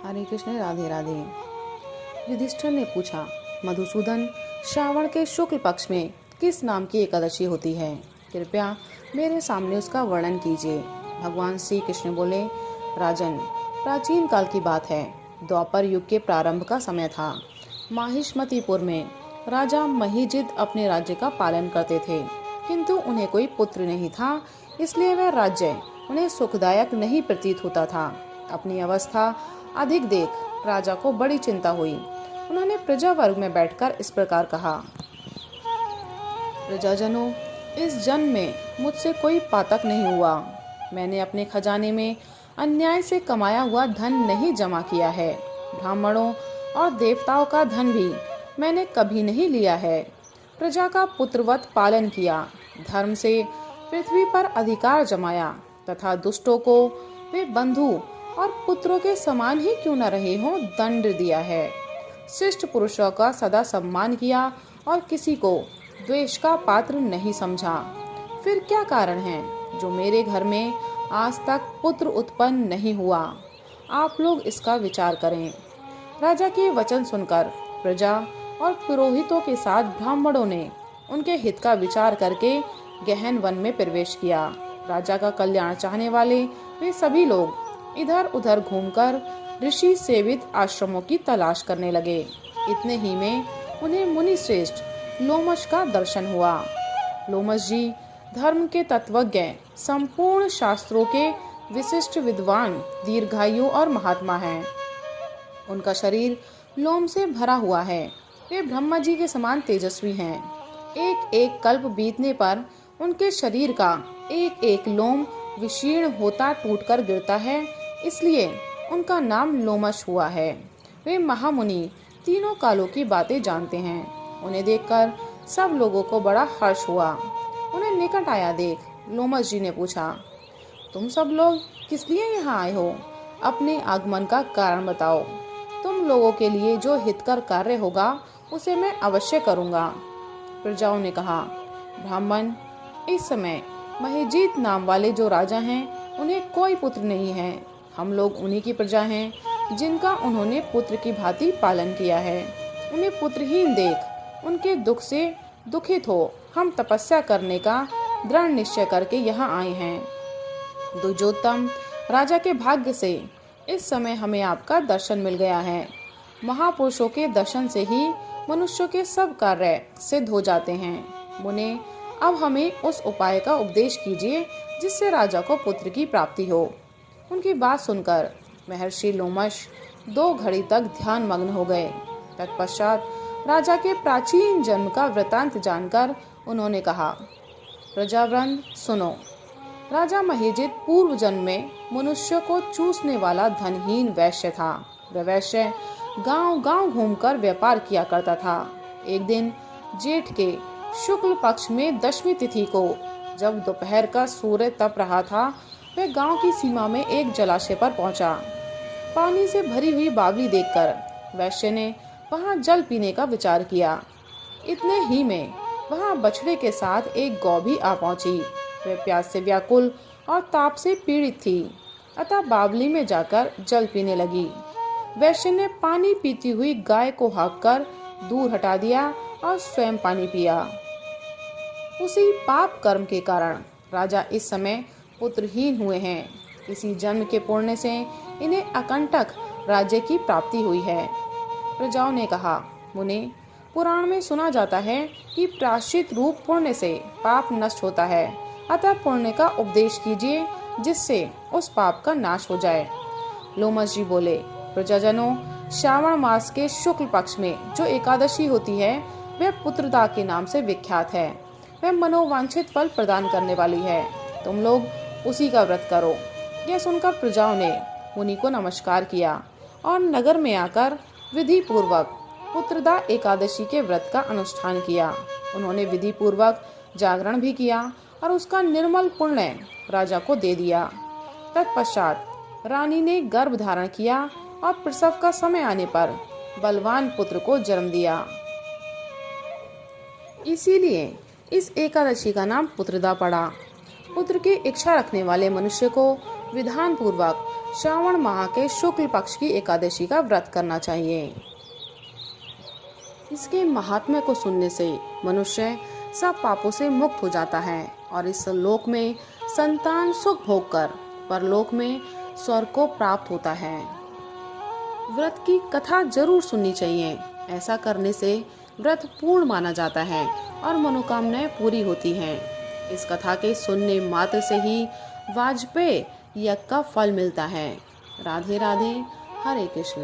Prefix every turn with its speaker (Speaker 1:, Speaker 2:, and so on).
Speaker 1: हरे कृष्ण, राधे राधे। युधिष्ठिर ने पूछा, मधुसूदन, श्रावण के शुक्ल पक्ष में किस नाम की एकादशी होती है? कृपया मेरे सामने उसका वर्णन कीजिए। भगवान श्री कृष्ण बोले, राजन, प्राचीन काल की बात है। द्वापर युग के प्रारंभ का समय था। माहिष्मतिपुर में राजा महीजित अपने राज्य का पालन करते थे, किंतु उन्हें कोई पुत्र नहीं था, इसलिए वह राज्य उन्हें सुखदायक नहीं प्रतीत होता था। अपनी अवस्था अधिक देख राजा को बड़ी चिंता हुई। उन्होंने प्रजा वर्ग में बैठकर इस प्रकार कहा, प्रजाजनों, इस जन्म में मुझसे कोई पातक नहीं हुआ। मैंने अपने खजाने में अन्याय से कमाया हुआ धन नहीं जमा किया है। ब्राह्मणों और देवताओं का धन भी मैंने कभी नहीं लिया है। प्रजा का पुत्रवत पालन किया, धर्म से पृथ्वी पर अधिकार जमाया तथा दुष्टों को वे बंधु और पुत्रों के समान ही क्यों न रहे हों दंड दिया है। शिष्ट पुरुषों का सदा सम्मान किया और किसी को द्वेष का पात्र नहीं समझा। फिर क्या कारण है जो मेरे घर में आज तक पुत्र उत्पन्न नहीं हुआ? आप लोग इसका विचार करें। राजा के वचन सुनकर प्रजा और पुरोहितों के साथ ब्राह्मणों ने उनके हित का विचार करके गहन वन में प्रवेश किया। राजा का कल्याण चाहने वाले वे सभी लोग इधर उधर घूमकर ऋषि सेवित आश्रमों की तलाश करने लगे। इतने ही में उन्हें मुनि श्रेष्ठ लोमश का दर्शन हुआ। लोमश जी धर्म के तत्वज्ञ, संपूर्ण शास्त्रों के विशिष्ट विद्वान, दीर्घायु और महात्मा हैं। उनका शरीर लोम से भरा हुआ है। वे ब्रह्मा जी के समान तेजस्वी हैं। एक एक कल्प बीतने पर उनके शरीर का एक एक लोम विशीर्ण होता टूटकर गिरता है, इसलिए उनका नाम लोमश हुआ है। वे महामुनि तीनों कालों की बातें जानते हैं। उन्हें देखकर सब लोगों को बड़ा हर्ष हुआ। उन्हें निकट आया देख लोमश जी ने पूछा, तुम सब लोग किस लिए यहाँ आए हो? अपने आगमन का कारण बताओ। तुम लोगों के लिए जो हितकर कार्य होगा उसे मैं अवश्य करूँगा। प्रजाओं ने कहा, ब्राह्मण, इस समय महीजीत नाम वाले जो राजा हैं उन्हें कोई पुत्र नहीं है। हम लोग उन्हीं की प्रजा हैं जिनका उन्होंने पुत्र की भांति पालन किया है। उन्हें पुत्रहीन देख उनके दुख से दुखित हो हम तपस्या करने का दृढ़ निश्चय करके यहाँ आए हैं। दुर्योत्तम, राजा के भाग्य से इस समय हमें आपका दर्शन मिल गया है। महापुरुषों के दर्शन से ही मनुष्यों के सब कार्य सिद्ध हो जाते हैं। मुने, अब हमें उस उपाय का उपदेश कीजिए जिससे राजा को पुत्र की प्राप्ति हो। उनकी बात सुनकर महर्षि लोमश 2 घड़ी तक ध्यान मग्न हो गए। तत्पश्चात राजा के प्राचीन जन्म का वृतांत जानकर उन्होंने कहा, प्रजावृंद सुनो। राजा महीजित पूर्व जन्म में मनुष्य को चूसने वाला धनहीन वैश्य था। वह वैश्य गांव-गांव घूमकर व्यापार किया करता था। एक दिन जेठ के शुक्ल पक्ष में 10वीं तिथि को जब दोपहर का सूर्य तप रहा था, वह गांव की सीमा में एक जलाशय पर पहुंचा। पानी से भरी हुई बावली देखकर वैश्य ने वहां जल पीने का विचार किया। इतने ही में वहां बछड़े के साथ एक गौ भी आ पहुंची। वह प्यास से व्याकुल और ताप से पीड़ित थी, अतः बावली में जाकर जल पीने लगी। वैश्य ने पानी पीती हुई गाय को हाँककर दूर हटा दिया और स्वयं पानी पिया। उसी पाप कर्म के कारण राजा इस समय पुत्रहीन हुए हैं। इसी जन्म के पुण्य से इन्हें अकंटक राज्य की प्राप्ति हुई है। प्रजाओं ने कहा, मुने, पुराण में सुना जाता है कि प्रायश्चित रूप पुण्य से पाप नष्ट होता है, अतः पुण्य का उपदेश कीजिए जिससे उस पाप का नाश हो जाए। लोमश जी बोले, प्रजाजनों, श्रावण मास के शुक्ल पक्ष में जो एकादशी होती है वह पुत्रदा के नाम से विख्यात है। वह मनोवांछित फल प्रदान करने वाली है। तुम लोग उसी का व्रत करो। यह सुनकर प्रजाओं ने मुनि को नमस्कार किया और नगर में आकर विधि पूर्वक पुत्रदा एकादशी के व्रत का अनुष्ठान किया। उन्होंने विधि पूर्वक जागरण भी किया और उसका निर्मल पुण्य राजा को दे दिया। तत्पश्चात रानी ने गर्भ धारण किया और प्रसव का समय आने पर बलवान पुत्र को जन्म दिया। इसीलिए इस एकादशी का नाम पुत्रदा पड़ा। पुत्र की इच्छा रखने वाले मनुष्य को विधान पूर्वक श्रावण माह के शुक्ल पक्ष की एकादशी का व्रत करना चाहिए। इसके महात्म्य को सुनने से मनुष्य सब पापों से मुक्त हो जाता है और इस लोक में संतान सुख भोग कर परलोक में स्वर्ग को प्राप्त होता है। व्रत की कथा जरूर सुननी चाहिए। ऐसा करने से व्रत पूर्ण माना जाता है और मनोकामनाएं पूरी होती हैं। इस कथा के सुनने मात्र से ही वाजपेय यज्ञ का फल मिलता है। राधे राधे, हरे कृष्ण।